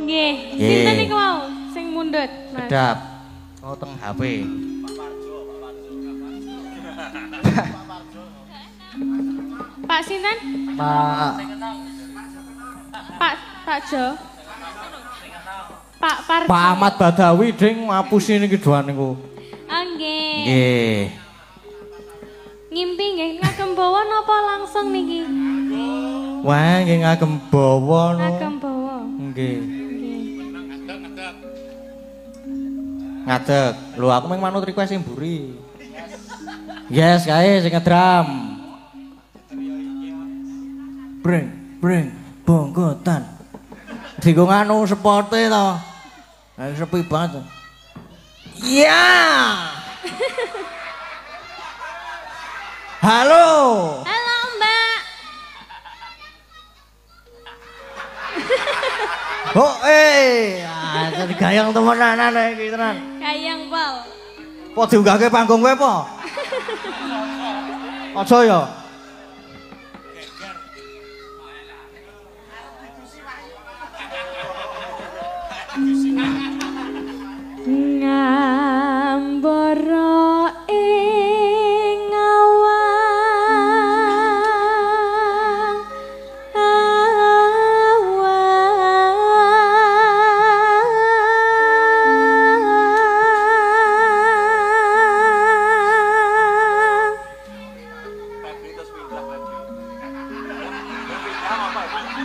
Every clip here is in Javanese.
Nggih. Sinten niku mau sing mundhut, Mas? Kedap. Oh teng HP. Pak sinten? Pak Jo. Pak Parjo. Pak Ahmad Badawi ding ngapusi niki doan niku. Ah nggih. Nggih. Ngimpi nggih ngagem bawa napa langsung niki? Wah, nggih ngagem bawa no. Ngagem bawa. Nggih. Nggih. Ngadeg. Lho aku mung manut request sing mburi. Yes, kae sing ngedram. Breng, bonggotan. Digo nganu sepote to. Lah sepi banget. Iya. Halo. Halo, Mbak. Oh, jadi gayang temenan iki tenan. Kayang Pol. Po diunggahke panggung kowe po? Aja ya. Ngambara ing awang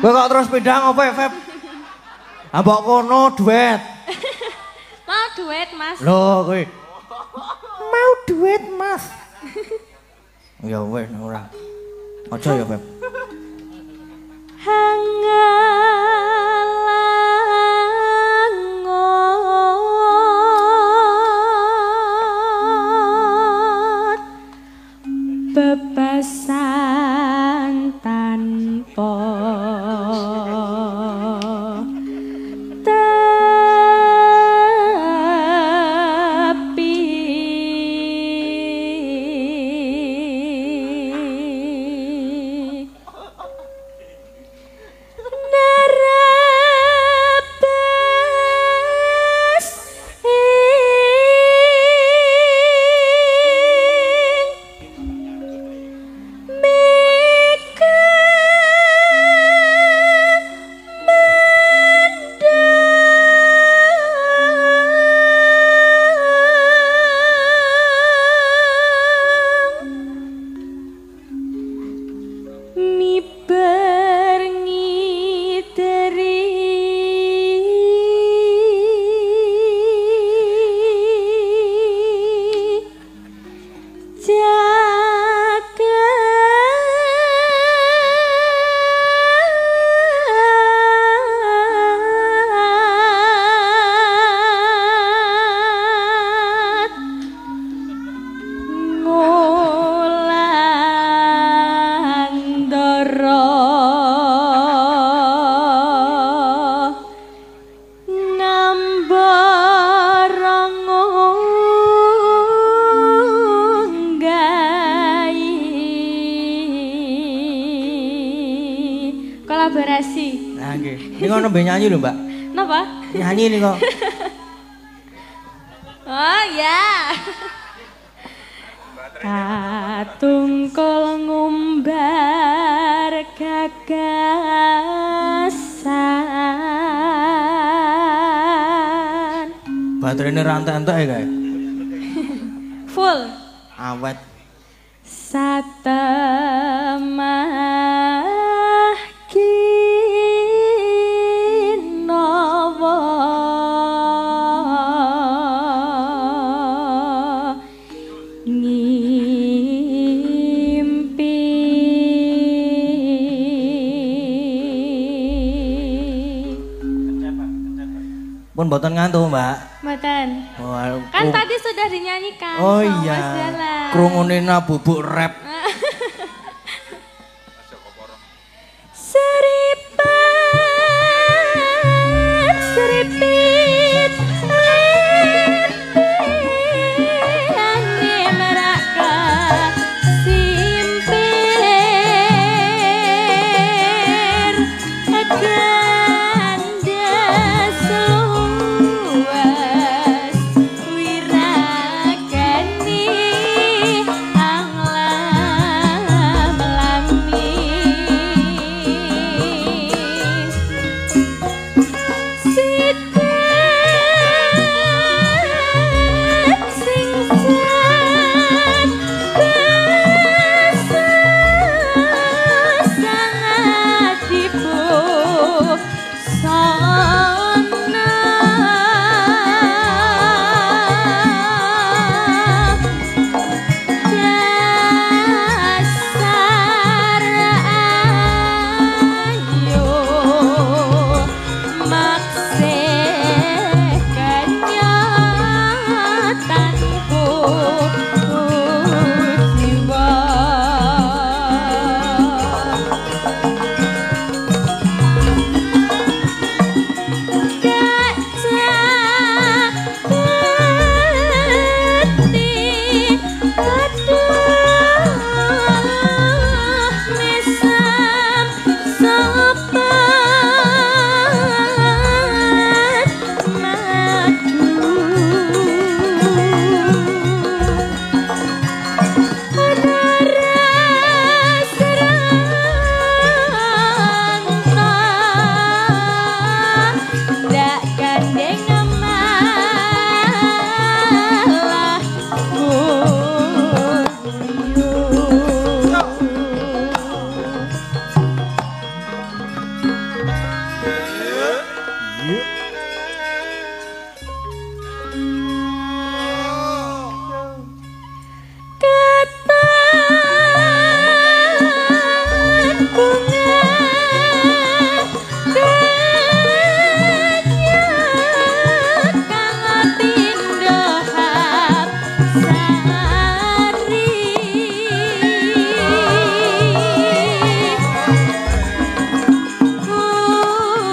Kowe kok terus pindah ngopo, Feb? Ambok kono duet. mau duet, Mas. Lho kowe. Mau duet, Mas. Ya wis ora. Aja ya, Feb. Hangalangot bebasan tanpa kolaborasi. Nah nggih. Niku nembe nyanyi lho, Mbak. Napa? Nyanyi niku. Oh ya. Katungkul ngumbar gagasan. Baterainya rantai-rantai ya kae. Full. Awet. Satemah kinawa ngimpi. Pun boten ngantuk, Mbak. Mboten. Oh, Kan tadi sudah dinyanyikan. oh sama iya. Mas Dahlan. Krungunina bubuk rap. Seripit simpir gandes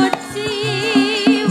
Puji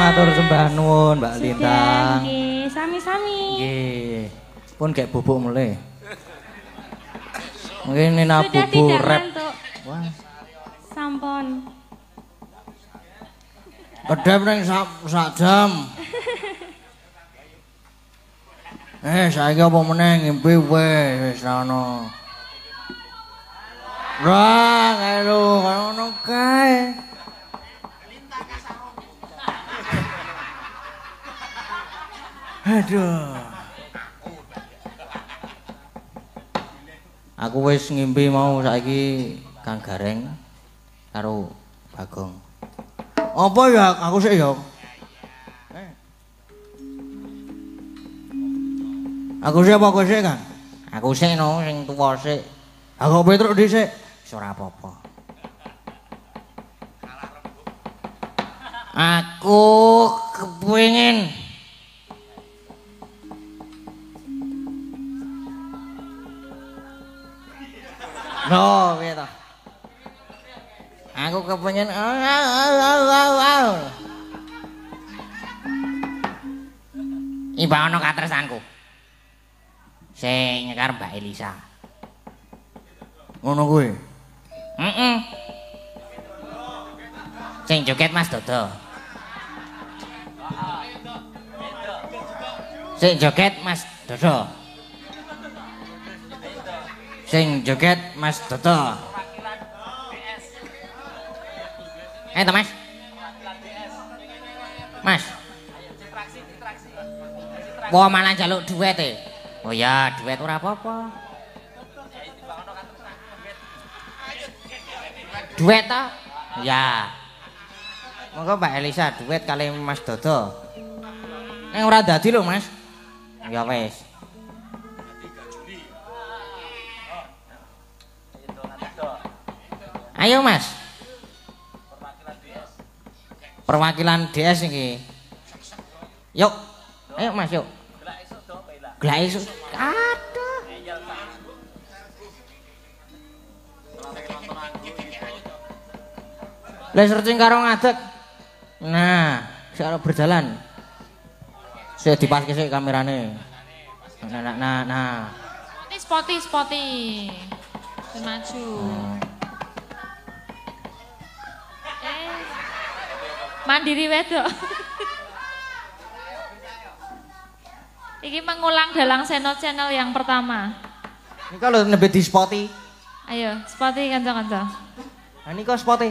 matur sembah nuwun Mbak Lintang. Nggih, sami-sami. Nggih. Pun gek bubuk mulai. Mungkin ini bubuk rep. Wah. Sampun. Kedep ning sak jam. Saiki apa meneh ngimpi wis ana. Wah, kae lho, ngono kae. Aduh. Aku wis ngimpi mau saiki Kang Gareng karo Bagong. Apa ya aku sik ya? Aku sik apa kowe sik, Kang? Aku sik no sing tuwa sik. Aku Petruk dhisik. Wis ora apa-apa. Aku kepengin no, piye to? Aku kepengin Iba ana katresanku. Sing nyekar Mbak Elisa. Ngono kuwi. Heeh. Sing joget Mas Dodo. Sing joget Mas Dodo. Sing joget Mas Dodo. Mas. Mas. Wah malah njaluk duet e. Oh ya, duet ora apa-apa. Duet ta? Ya. Monggo Mbak Elisa duet kali Mas Dodo. Ning ora dadi lho, Mas. Ya wis. Ayo, Mas. Perwakilan DS iki. Yuk. Ayo, Mas, yuk. Gelak esuk. Aduh. Lah searching karo ngadeg. Nah, sik berjalan. Sik dipaske sik kamerane. Nah. Spoti. Maju. Mandiri wedok. Iki mengulang dalang Seno Channel yang pertama. Ini kalau nebet di Spoti. Ayo, Spoti kanca-kanca. Nah, ini kok Spoti.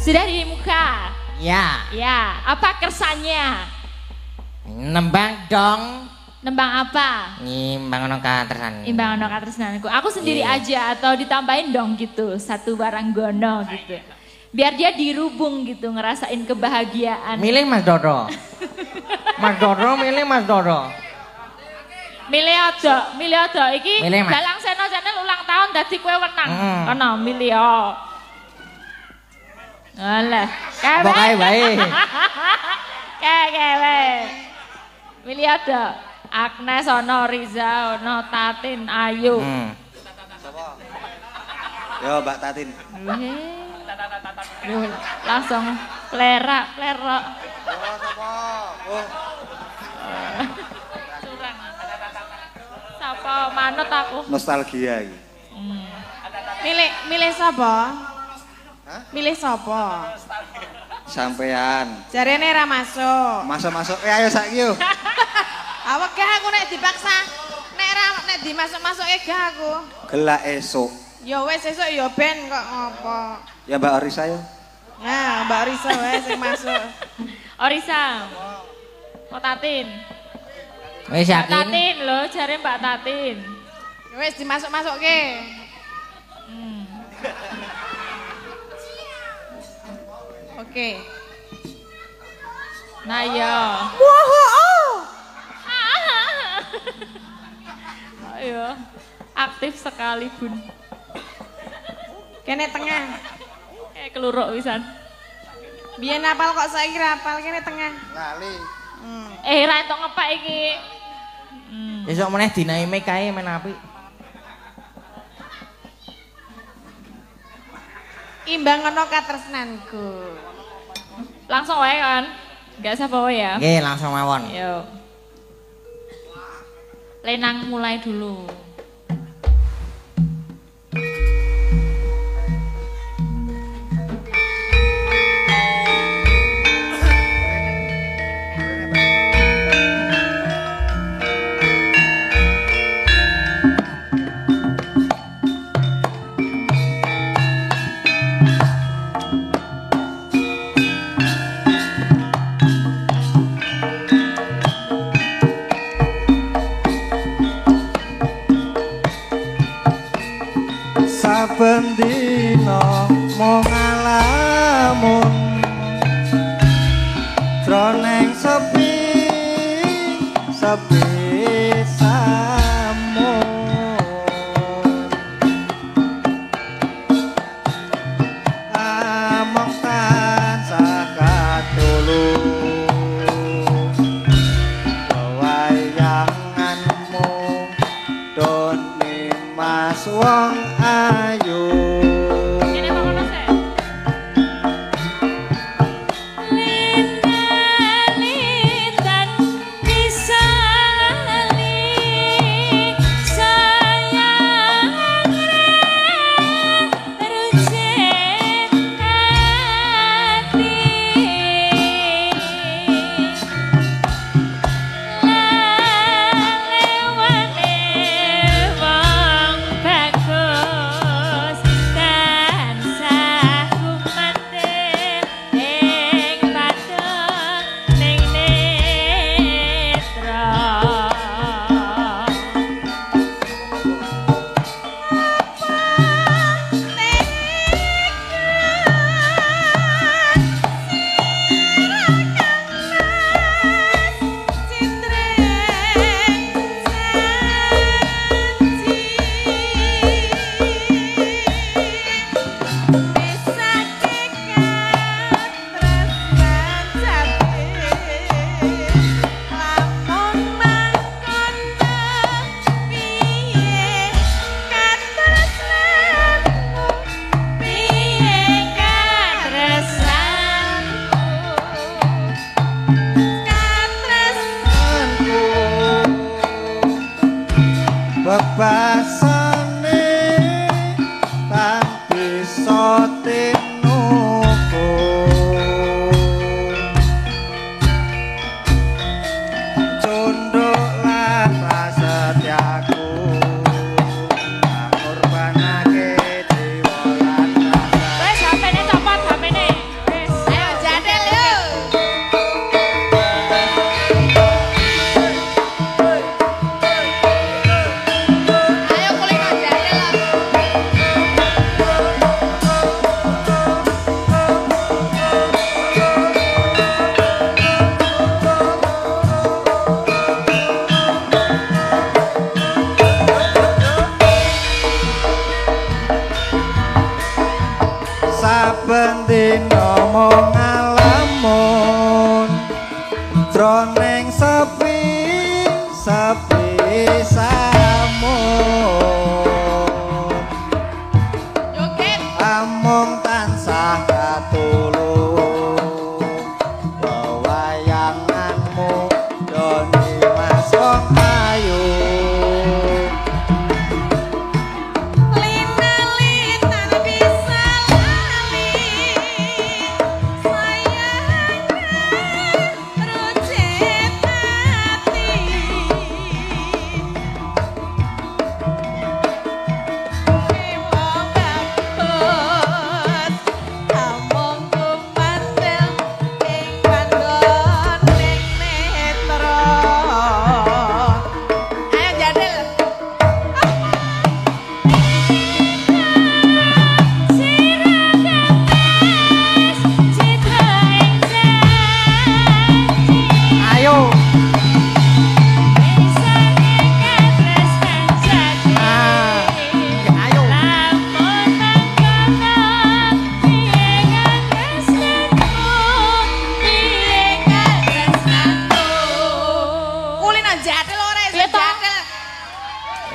Sudah di muka? Ya. Ya, apa kersanya? Nembang dong. Nembang apa? Nimbang ono katresan. Imbang ono katresanku. Aku sendiri aja atau ditambahin dong gitu, satu barang gono gitu. Biar dia dirubung gitu, ngerasain kebahagiaan. Milih Mas Dodo. Mas Dodo milih Mas Dodo. Milih aja. Iki dalang Seno Channel ulang tahun dadi kowe wenang. Kono milih yo. Alah, kae wae. Kae. Milih ada. Agnes ono, Riza ono, Tatin, Ayu. Sapa? Yo Mbak Tatin. Langsung plerak. Oh sapa? Oh. Curang. Sapa manut aku? Nostalgia iki. Milih sapa? Hah? Milih sapa? Sampean. Jarene ra masuk. Masuk. Ayo saiki yo. Awak gak aku nek dipaksa. Nek dimasuk-masuke gak aku. Gelak esuk. Ya wis esuk ya ben kok ngopo. Ya Mbak Orisa yo. Nah, Mbak Risa wae sing masuk. Orisa. Kok Tatin? Wis Mbak yakin? Tatin lho, jare Mbak Tatin. Wis dimasuk-masukke. Oke. Nah ya. Ayo. Aktif sekali, Bun. Kene tengah. Kayak keluruk pisan. Biyen apal kok saiki ra apal kene tengah. Lali. Ra entuk ngepek iki. Besok meneh dinaime kae men apik. Imbang ana katresnanku. Langsung wae kan. Enggak usah bawa ya. Nggih, langsung mawon. Yo. Lenang mulai dulu. Saben dina mung ngalamun jroning sepi samun amok tansah katulung wewayanganmu don nimas wong ayu. Kene mangono sih. Lindan bisa lali sayang rucek hati wong bagus tansah gumanten ing padang ning netra. Bebasane tan bisa tinuku tunduklah prasetyaku ngorbanake jiwa lan rasa. Wes HP-ne copot HP-ne. Wes. Ayo jadel yuk. Ayo kulino jadel. Saben dina mung ngalamun jroning sepi samun Joget. amung tansah katulung wewayanganmu doni mas wong ayu. Lina-linan bisa lali sayang rucek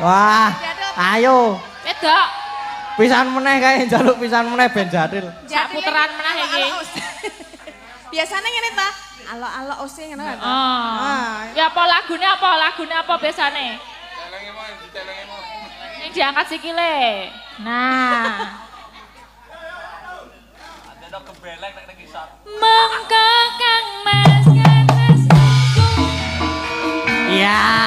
Wah, ayo. Wedok. Pisan meneh kae njaluk pisan meneh ben Jatil. Sak puteran meneh iki. Biasanya ngene ta? Alo-alo ose ngono kan. Oh. Ya apa lagune apa? Lagune apa biasane? Celenge mo, dicelenge mo. Sing diangkat sikile. Nah. Ada kebeleng nek ngisor. Monggo Kang Mas Kang Mas. Iya.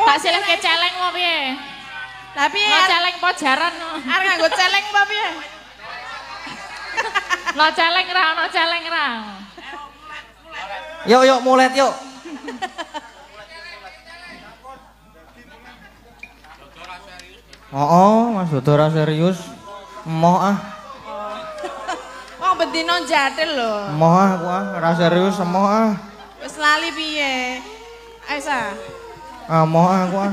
Tak silih ke celeng mau piye? Tapi no celeng pojaran no. Arep nganggo celeng apa piye? No celeng ra, no celeng ra. Yuk mulet yuk. Mas Dodo serius. Emoh ah. Wong bendino Jatil lho. Emoh ah aku ah, ora serius emoh ah. Wis lali piye? Ayo sa. Emoh ah aku ah.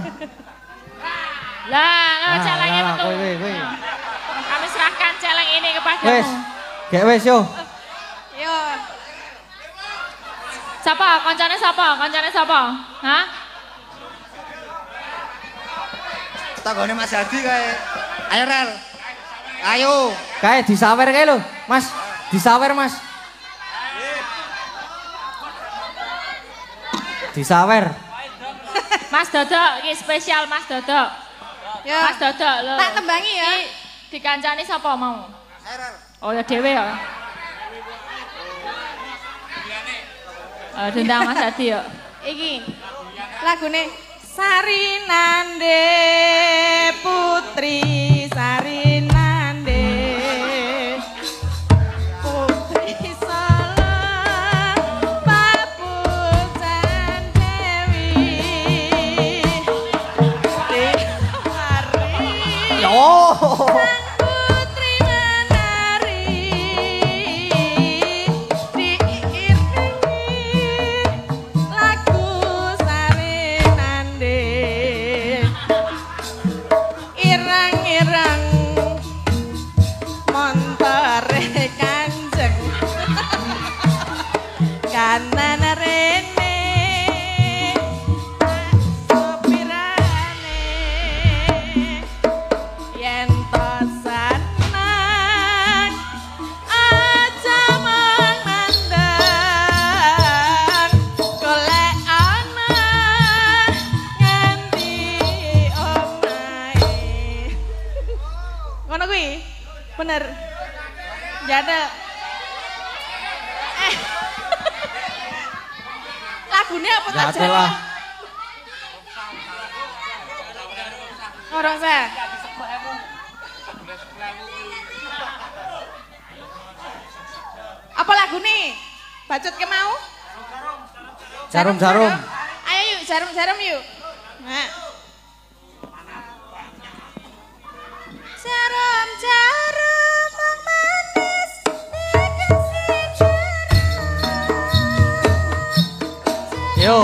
Lah, celengnya betul. Kowe. Kami serahkan celeng ini kepadamu. Wes. Gek wes yo. Yo. Siapa? Koncone siapa? Koncone siapa? Hah? Tanggone Mas Hadi kae. Ayo Rel. Ayo. Kae disawer kae lho, Mas. Disawer, Mas. Disawer. Mas Dodok, ini spesial Mas Dodok. Ya. Mas Dodok lho. Tak tembangi ya. Dikancani siapa mau? Ayo Rel. Oh ya dhewe ya. Dendang Mas Hadi ya. Iki lagune Sarinande Putri Sarinande Putri Salah Papusan Dewi Dewi Yo. Putri menari diiringi lagu Sarinande irang-irang montore kanjeng kanan rene sopirane yen to sanang aja mangandang golek ana nganti omahe ngono kuwi bener jada lagune apa tak Jatil lah. Orang saya apa lagu nih? Bacot ke mau? Jarum-jarum. Ayo yuk, jarum-jarum yuk. Nah. Jarum-jarum mong manis dikasih jarum. Yo.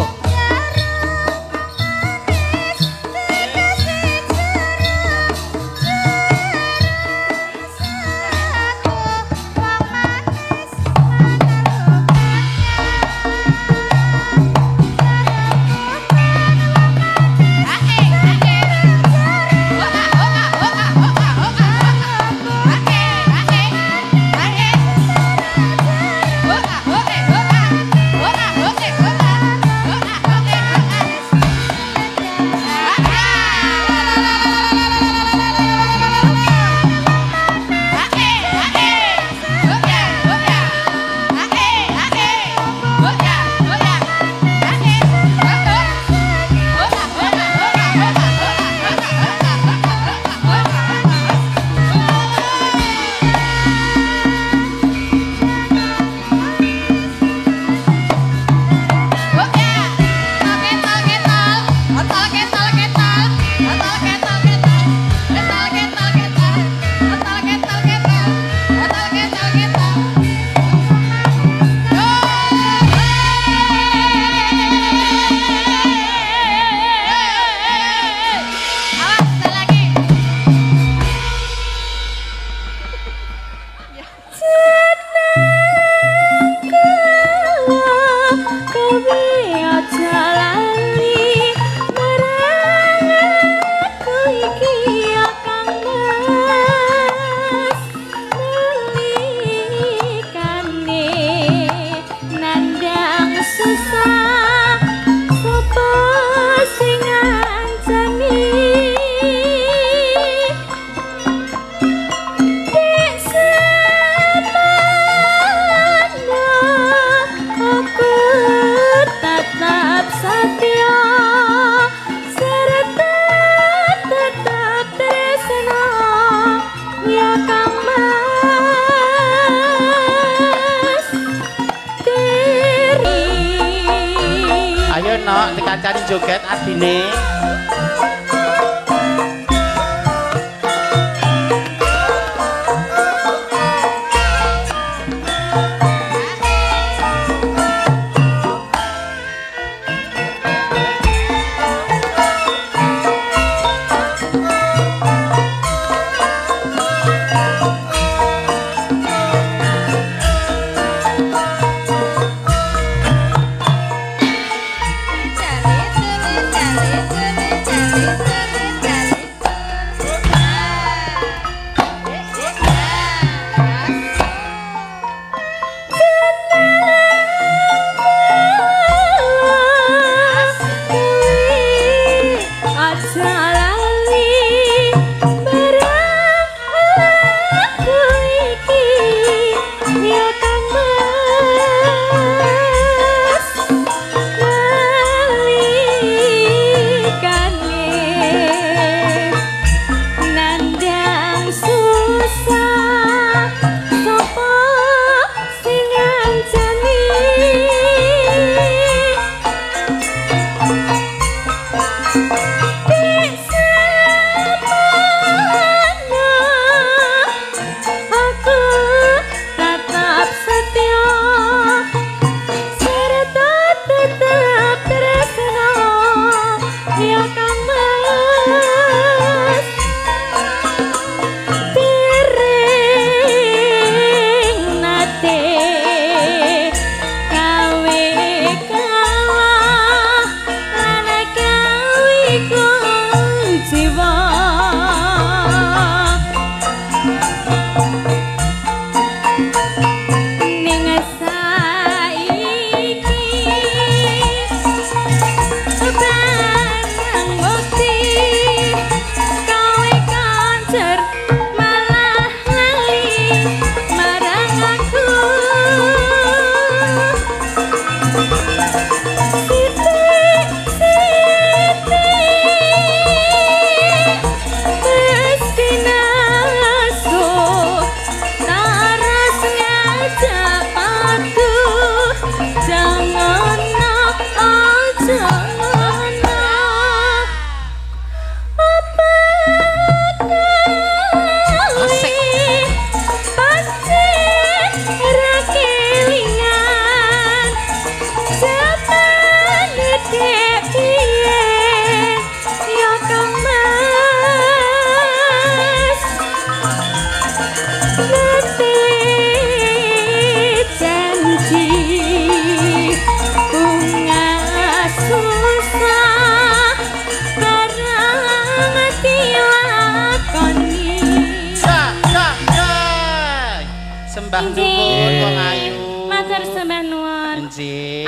kena dikancani joget adine.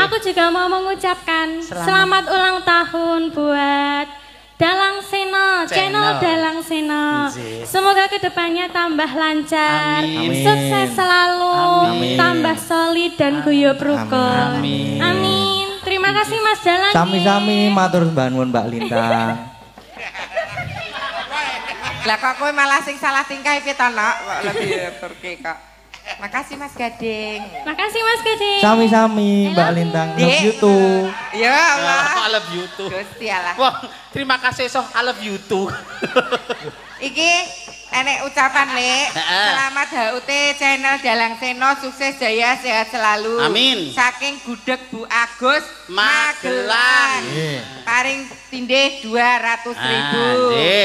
Aku juga mau mengucapkan selamat ulang tahun buat Dalang Sena, channel Dalang Sena. Semoga kedepannya tambah lancar, sukses selalu, tambah solid dan guyub rukun. Amin. Terima kasih Mas Dalang. Sami-sami matur nuwun Mbak Lintang. Lah kok kowe malah sing salah tingkah iki to, Nok? Kok lebih turki kok. Makasih Mas Gading. Makasih Mas Gading. Sami-sami Mbak Lintang. Love you too. Ya Allah. I love you too. Gusti Allah. Wah, terima kasih soh I love you too. Iki enek ucapan Lek. Selamat HUT channel Dalang Sena, sukses jaya sehat selalu. Amin. Saking Gudeg Bu Agus Magelang. Paring tindih 200.000.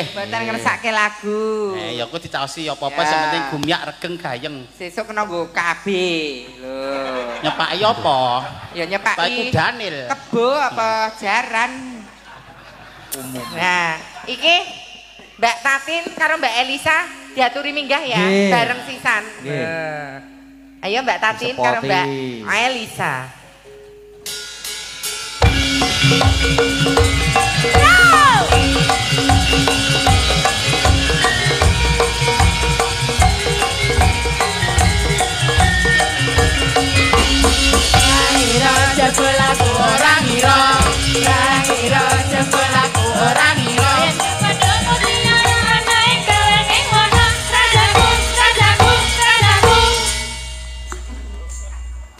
Mboten ngersake lagu. Ya aku dicaosi apa-apa sing penting gumyak regeng gayeng. Sesuk kena nggo KB lho. Nyepaki apa? Ya nyepaki Danil. Kebo apa jaran. Nah, iki Mbak Tatin karo Mbak Elisa diaturi minggah ya, bareng sisan. Ayo Mbak Tatin karo Mbak Elisa.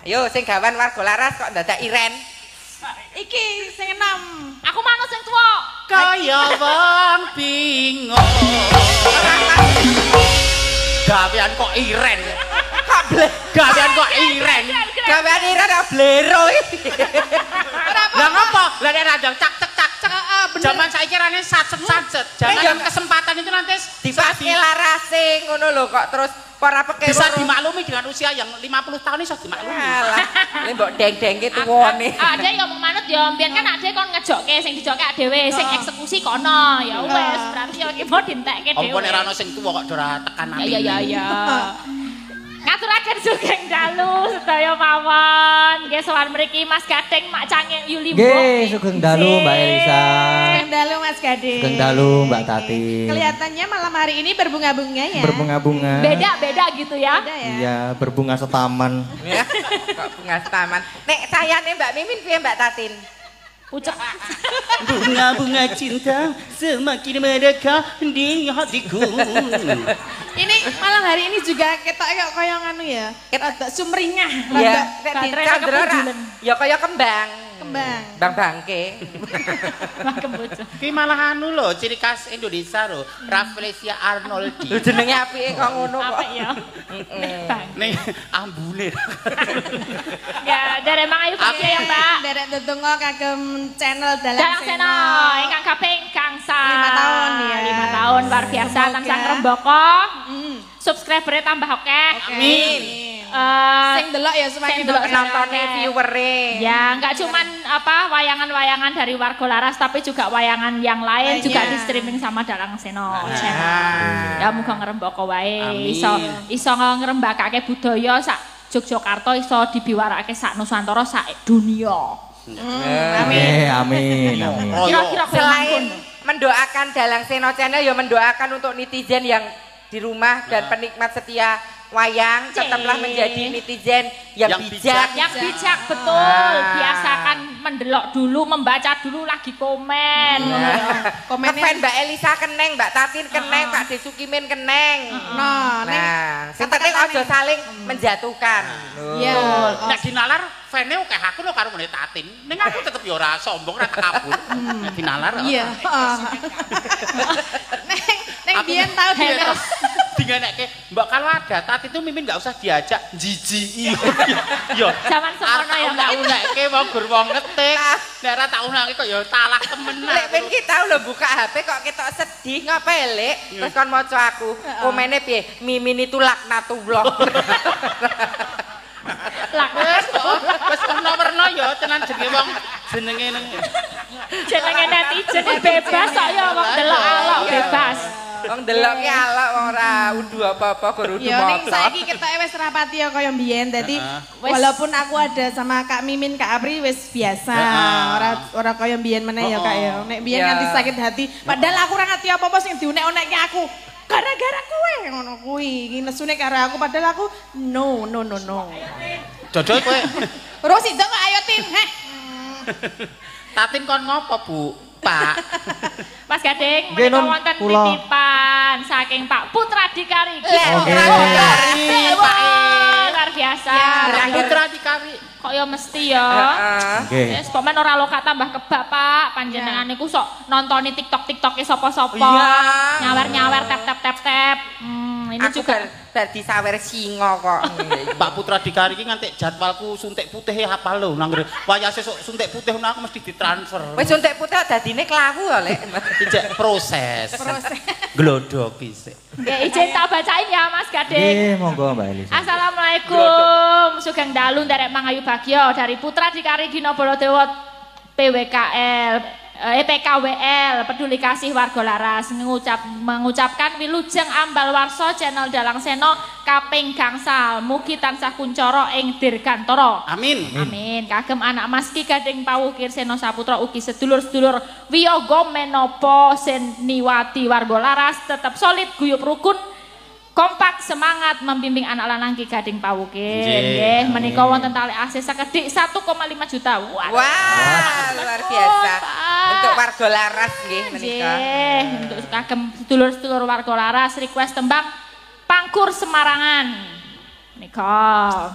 Yo sing gawan warga laras kok dadak iren. Iki sing enom. Aku manut sing tuwa. Kaya wong bingung. Gawean kok iren. Gawean kok iren. Gawean iren kok blero iki. Lah ngopo? Lah nek radang cak cek cak cek. Zaman saiki rene sacet-sacet. Jangan kesempatan itu nanti dipakai larase ngono lho kok terus para pekewara bisa dimaklumi dengan usia yang 50 tahun iso dimaklumi. Alah, le mbok deng-dengke tuwane. Ade yo mau manut yo mbiyen kan ade kon ngejokke sing dijokke dhewe, sing eksekusi kono. Ya wis, berarti yo iki mau dintekke dhewe. Apa nek ra ono sing tuwa kok ora tekan ati. Ya. Ngaturaken sugeng dalu sedaya mawon. Nggih sowan mriki Mas Gading Mak Cangeng Yuli Mbok. Nggih, sugeng dalu Mbak Elisa. Sugeng dalu Mas Gading. Sugeng dalu Mbak Tati. Kelihatannya malam hari ini berbunga-bunga ya. Berbunga-bunga. Beda-beda gitu ya. Beda ya. Iya, berbunga setaman. Ya, kok bunga taman. Nek sayane Mbak Mimin piye Mbak Tatin? Pucuk. Bunga-bunga cinta semakin medekat di hatiku. Ini malam hari ini juga ketok kayak nganu ya. Rada sumringah. Ya, Rada nek Baterai dicandra kebujulan. ya kaya kembang. kembang. Bang bangke. Ki malah anu lho, ciri khas Indonesia lho, Rafflesia Arnoldi. Lho jenenge apike kok ngono kok. Apik ya. Ning ambune. Ya, dari Mang Ayu Fakih ya, Mbak. Derek ndedonga kagem channel Dalang Dalang Sena. Sena, ingkang kaping gangsal. 5 tahun ya. 5 tahun luar biasa Semoga. tansah ngrembaka. Subscribernya tambah akeh. Amin. Sing delok ya semakin sing delok Nontonnya viewer-e. Ya, enggak cuman apa wayangan-wayangan dari Warga Laras tapi juga wayangan yang lain juga di streaming sama Dalang Sena channel. Ya muga ngrembaka wae iso ngrembakake budaya sak Yogyakarta iso dibiwarake sak Nusantara sak dunia. Amin. Amin. Amin. Kira-kira Selain mendoakan Dalang Sena channel ya mendoakan untuk netizen yang di rumah dan penikmat setia wayang tetaplah menjadi netizen yang bijak. Yang bijak betul, biasakan mendelok dulu, membaca dulu lagi komen. Komen Mbak Elisa keneng, Mbak Tatin keneng, Pak Desukimin keneng. Nah, sing penting aja saling menjatuhkan. Iya. Nek dinalar fane akeh aku lho karo ngene Tatin. Ning aku tetep ya ora sombong, ora takabur. Nek dinalar. Iya, Neng biyen tau terus dingenekke Mbak kalau ada Tatin itu Mimin enggak usah diajak jijiki. Yo. Zaman semono ya Mbak. Unek-unekke wong gur wong ngetik. Nek ora tak unake kok ya talah temenan. Lek ben kita lho buka HP kok ketok sedih ngapain Lek? Terus kon maca aku. Komene piye? Mimin itu laknatullah. Wes warna-warna ya tenan jenenge wong jenenge Jenenge netizen bebas kok ya wong delok alok bebas. Wong deloke alok wong ora udu apa-apa gur udu Ya ning moco. saiki ketoke wis rapati ya kaya mbiyen. Dadi walaupun aku ada sama Kak Mimin, Kak Apri wis biasa. Ora kaya mbiyen meneh ya Kak ya. Nek mbiyen nganti sakit hati, padahal aku ora ngerti apa-apa sing diunek-unekke aku. Gara-gara kowe ngono kuwi. Iki nesune karo aku padahal aku no. Dodol kowe. Terus itu kok ayo Tin, heh. Tatin kon ngopo, Bu? Pak. Mas Gading, Nggih, menika Nun, wonten kula. titipan saking Pak Putra Dikari. Oke. Luar biasa. Putra Dikari. Kok ya mesti ya. Nggih. Wis kok men ora loka tambah kebak, Pak. Panjenengan niku sok nontoni TikTok-TikToke sapa-sapa. Iya. Nyawer-nyawer tap-tap. Ini Aku juga bar disawer singa kok. Pak Putra Dikari iki nganti jadwalku suntik putih hafal lho nang wayah sesuk suntik putih ngono aku mesti ditransfer. Wis suntik putih dadine klawu ya Lek. Ijek proses. Glodoki sik. nggih izin tak bacain ya Mas Gading. Nggih, monggo Mbak Elisa. Assalamualaikum, sugeng dalu nderek Mang Ayu Bagyo dari Putra Dikari Gina Baladewa PWKL. PKWL Peduli Kasih Warga Laras mengucapkan wilujeng ambal warso channel Dalang Sena kaping gangsal mugi tansah kuncoro ing dirgantara. Amin. Amin. Kagem anak Mas Ki Gading Pawukir Sena Saputra ugi sedulur-sedulur wiyaga menapa seniwati Warga Laras tetap solid guyub rukun kompak semangat membimbing anak lanang Ki Gading Pawukir. Nggih, menika wonten tali asih sekedhik 1,5 juta. Wah, luar biasa. Untuk warga Laras nggih menika. Nggih, untuk kagem sedulur-sedulur Warga Laras request tembang Pangkur Semarangan. Nika.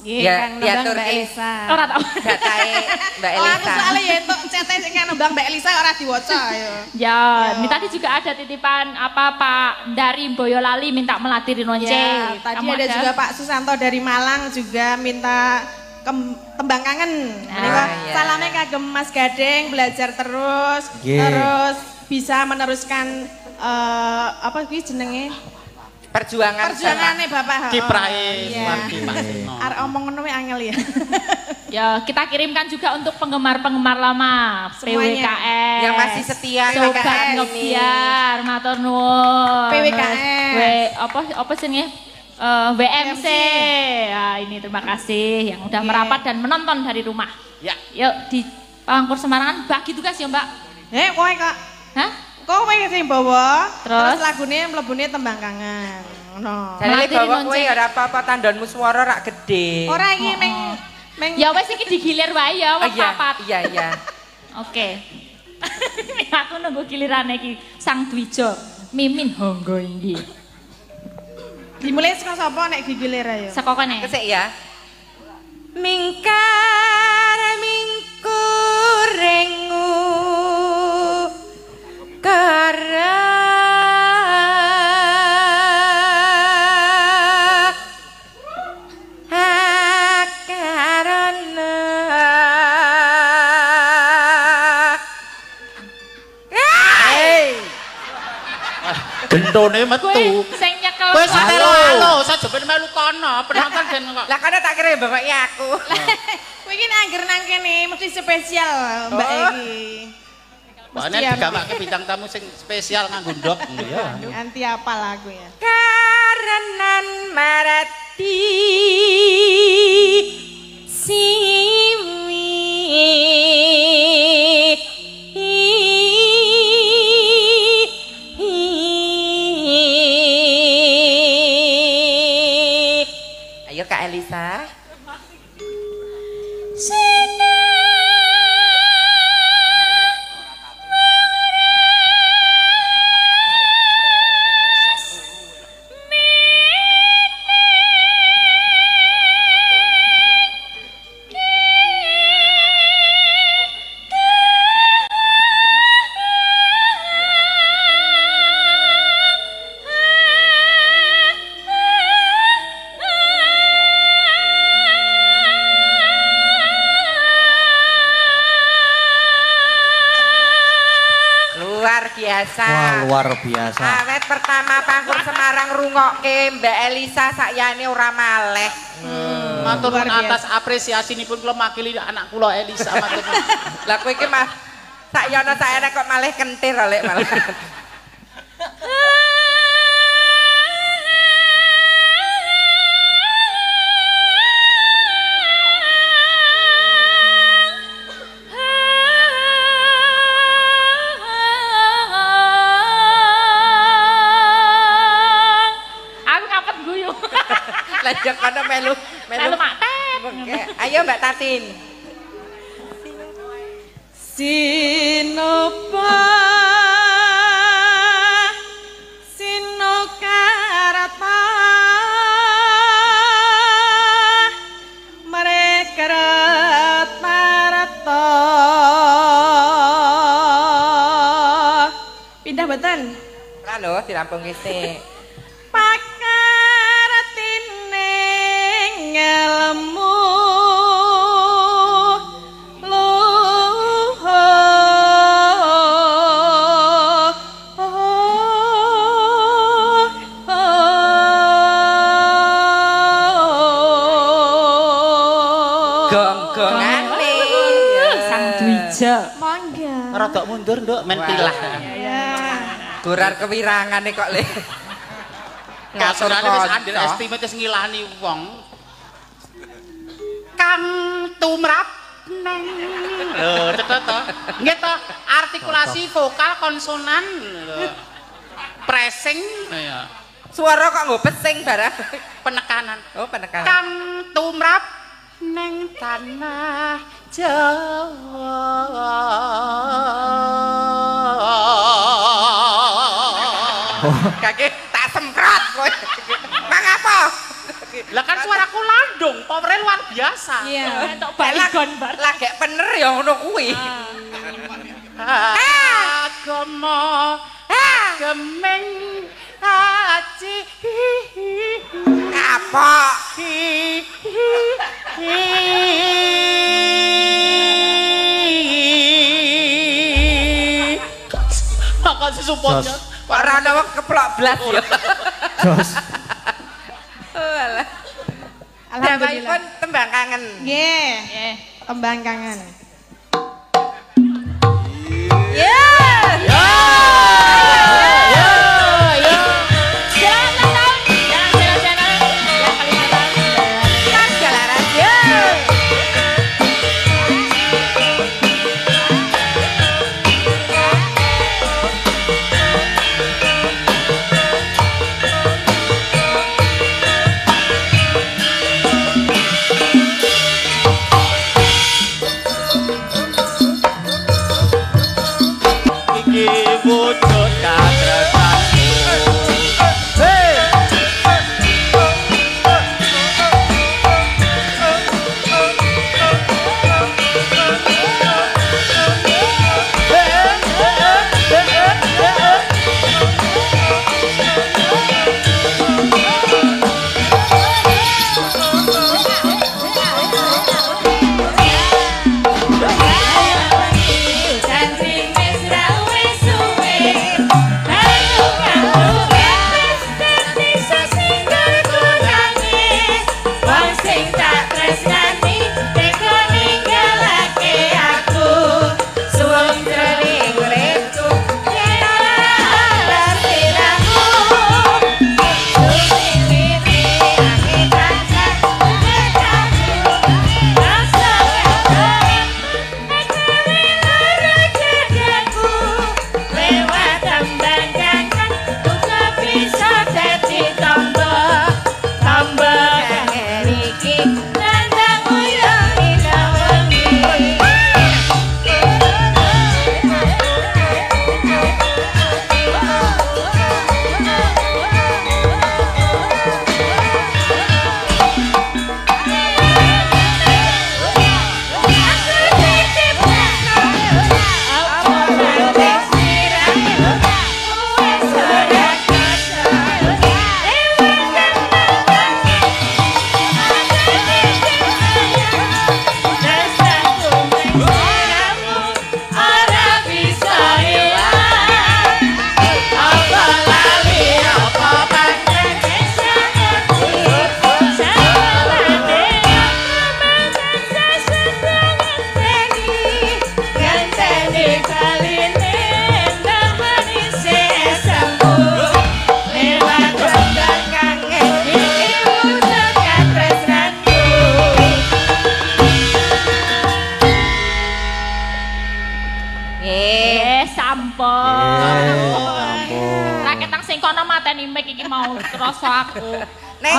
Nggih, Ya, Kang nembang diatur Mbak ki. Elisa. Ora tau. Datae Mbak Oh, aku Elisa. soalnya ya entuk cete sing nembang Mbak Elisa ora diwaca ya. Ya, ini tadi juga ada titipan apa Pak dari Boyolali minta melatih rinonce. Ya, tadi Kamu ada juga Pak Susanto dari Malang juga minta tembang kangen. Ah, iya. Salamnya kagem Mas Gadeng, belajar terus, Nggih. terus bisa meneruskan apa kuwi jenenge? Perjuangannya Bapak. Kiprahe Iya. Suwardi Pak Seno. Arek omong ngono wae angel ya. Ya, kita kirimkan juga untuk penggemar-penggemar lama Semuanya. PWKS. yang masih setia Sobat PWKS ini. ngebiar, matur nuwun. PWKS. Apa jenenge? WMC. Ya, ini terima kasih yang udah Oke. merapat dan menonton dari rumah. Ya. Yuk di Pangkur Semarangan bagi tugas ya, Mbak. Kowe kok. Hah? Kowe sing bawa, Terus? lagune mlebune tembang kangen. Ngono. Jadi Melatih bawa lonceng. kowe ya ora apa-apa tandonmu swara rak gede. Ora iki meng Ya wes iki digilir wae ya, Oh, wong iya, papat. iya. Oke. Aku nunggu gilirane iki Sang Dwijo. Mimin Honggo iki. dimulai saka sapa nek gigilir ayo. Saka kene. Kesik ya. Mingkar mingkurengu Gendone metu. Kowe sing nyekel. Kowe satelo halo, sajoben melu kono, penonton ben kok. Lah kana tak kira bapak aku. Kowe iki angger nang kene mesti spesial Mbak Oh. iki. Bane digamake bintang tamu sing spesial nganggo ndok. Iya. Anti apa lagu ya? Karenan marati Ayo Kak Elisa. Luar biasa. Wah, luar biasa. Awet pertama Pangkur Semarang rungokke Mbak Elisa sakyane ora maleh. Matur nuwun Luar atas apresiasinipun kula makili anak kula Elisa matur nuwun. Lah kowe iki mah sakyana sayane kok malih kentir oleh malah. Aku ngapet guyu. Lanjut kono melu Melu makten. Oke, ayo Mbak Tatin. Sinopa Sinokarata mereka rata-rata pindah beten Ora lho dirampung sik. pakartining ngelmu Gong-gongane. Sang Dwijo. mangga Rada mundur, Nduk, men tilah. ya Gurar kewirangane kok le. Ngatur Ngaturane wis kanca. underestimate wis ngilani wong. Kang tumrap neng. Lho, cetha to. Nggih to, artikulasi vokal konsonan. Lho. Pressing ya. Suara kok nggo pesing barang. Penekanan. Oh, penekanan. Kang tumrap neng tanah Jawa. Kaki tak semprot kowe. Mang apa? Lah kan suaraku landung, powernya luar biasa. Iya. Entuk baygon bar. Lagi bener ya ngono kuwi. Agama gemeng haji Kapok. Makan sesupotnya. Kok ora ana wong keplok blas ya. Jos. Alah. Alhamdulillah. Pun tembang kangen. Nggih. Nggih. Tembang kangen. Wujud katresnanku. mateni mic iki mau kerasa aku. Neng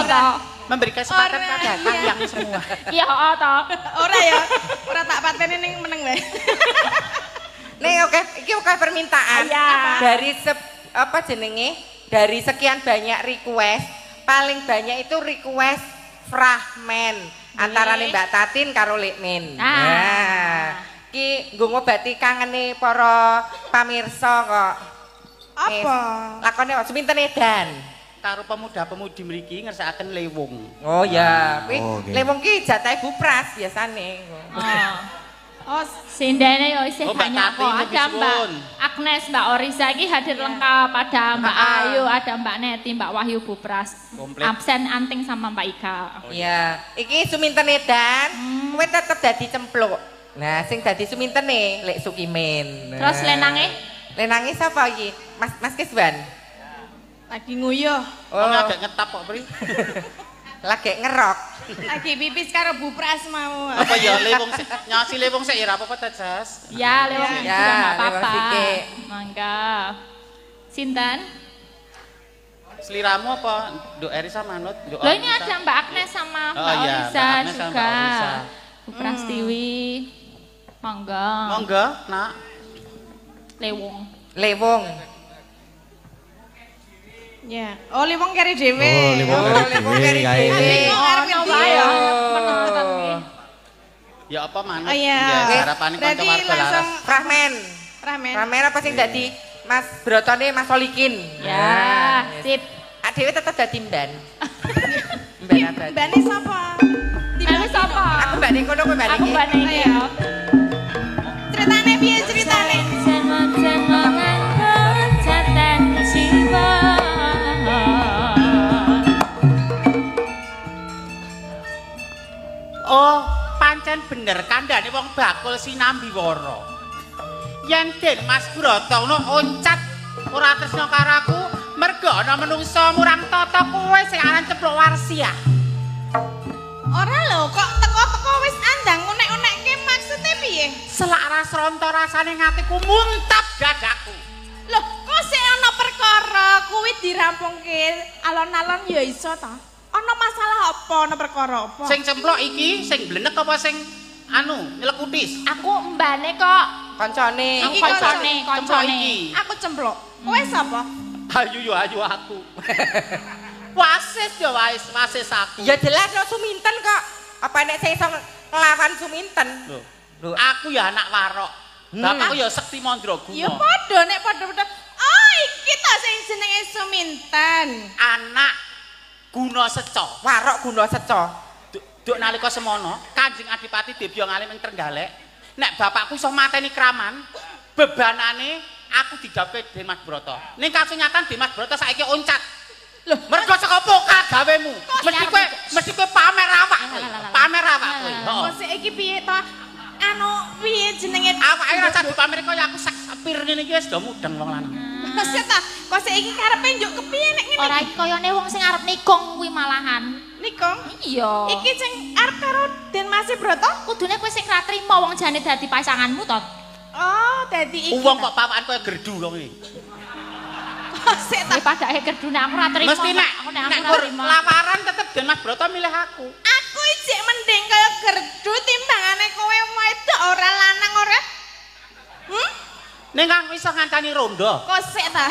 memberi kesempatan pada kalian semua. Iya, toh. Ora ya, ora tak pateni ning meneng wae. Ning oke, iki oke permintaan. Iya. Dari apa jenenge? Dari sekian banyak request, paling banyak itu request fragmen antara Mbak Tatin karo Lekmin. Nah, ki nggo ngobati kangene para pamirsa kok. Apa? Lakone kok seminten edan. Karo pemuda-pemudi mriki ngersakaken lewung. Oh ya, kuwi okay. lewung ki jatah Bu Pras biasane. Oh, sindene yo isih Oh, Mbak banyak kok. Tati, Ada Mbak Suwun. Agnes, Mbak Orisa iki hadir lengkap. Ada Mbak Ayu, ada Mbak Neti, Mbak Wahyu Bupras. Komplit. Absen Anting sama Mbak Ika. Iya, iki suminten edan, kowe tetep dadi cempluk. Nah, sing dadi sumintene Lek Sukimin. Nah. Terus lenange? Lenange sapa iki? Mas Kisban. Lagi nguyuh. Oh, agak ngetap kok, Pri. Lagi ngerok. Lagi pipis karo Bu Pras mau. Apa ya lewung sik nyasi lewung sik ya apa-apa ta, Jas? Ya, lewat Ya, juga enggak lewat apa-apa. sikik. Mangga. Sinten? Seliramu apa? Nduk Erisa manut, Nduk Loh ini Orisa? ada Mbak Agnes sama Oh, Mbak iya, Orisa Mbak Agnes sama juga. Mbak Orisa. Bu Prastiwi. Mangga. Monggo, Nak. Lewung. Lewung. Ya. Oh, liwong kari dhewe. Oh, liwong kari liwong dhewe kari kae. dhewe. Oh, nyoba ya. Menurut Ya apa manut? Oh iya. Harapane kanca Berarti warga laras. langsung Rahmen. ramen. Apa sing dadi Mas Brotone Mas Solikin. Ya, sip. Adewe tetep dadi mban. Mban abadi. Mbane sapa? Lalu sapa? Aku mbane kono kowe mbane Aku iki. mbane iki ya. Ceritane piye ceritane? Oh, pancen bener kandhane wong bakul sinambi wara. Yen den Mas Broto ngono oncat ora tresna karo aku, merga ana menungsa murang tata kowe sing aran ceplok warsiah. Ora lho, kok teko-teko wis andang unek-unekke maksude piye? Selak ras ronto rasane ngatiku muntap dadaku. Loh, kok sik ana perkara kuwi dirampungke alon-alon ya iso ta? Ana masalah apa ana perkara apa? Sing cemplok iki sing blenek apa sing nyelekutis? Aku mbane kok. Kancane. Aku Iki kancane, kancane. cemplok iki. Aku cemplok. Kowe sapa? Ayu aku. Wasis ya wasis aku. Ya jelas no Suminten kok. Apa nek sing iso nglawan Suminten? Lho, aku ya anak warok. Bapakku ya Sekti Mandraguna. Ya padha nek padha-padha. Oh, iki ta sing jenenge Suminten. Anak Guna Seco. Warok Guna Seco. Duk nalika semono, Kanjeng Adipati Debya ngalim ing Trenggalek, nek bapakku iso mateni kraman, bebanane aku didapke Dimas Broto. Ning kasunyatan Dimas Broto saiki oncat. Loh, mergo saka poka gawemu. Mesti kowe pamer awak kowe. Pamer awak kowe. Heeh. Kok sik iki piye ta? Anu piye jenenge? Awake ora usah dipamer kaya aku sapir ngene iki wis do mudeng wong lanang. Kok sik ta? Kok sik iki karepe njuk kepiye nek ngene? Ora iki koyone wong sing arep nikung kuwi malahan. Nikong. Iya. Iki sing arep karo Den Mas Broto? Kudune kowe sing ra trimo wong jane dadi pasanganmu to. Oh, dadi iki. Wong kok pawakan kaya gerdu kok iki. Kok sik ta? Kuwi padake gerdune aku ra trimo. Mesti nek aku nek ra trimo. lamaran tetep Dimas Broto milih aku. Aku iki mending kaya gerdu timbangane kowe wedok ora lanang ora. Ning kang iso ngancani rondo. Kok sik ta?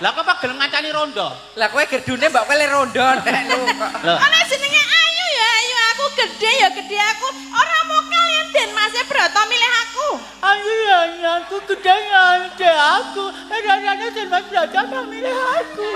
Lah kok gelem ngancani rondo? Lah kowe gerdune mbok kowe le rondo nek lu kok. Lho. Ana jenenge ayu ya ayu aku gede ya gede aku. Ora mau kalian Den Mas Broto milih aku. Ayo ya, aku gede ya, aku. Rasanya Dimas Broto milih aku.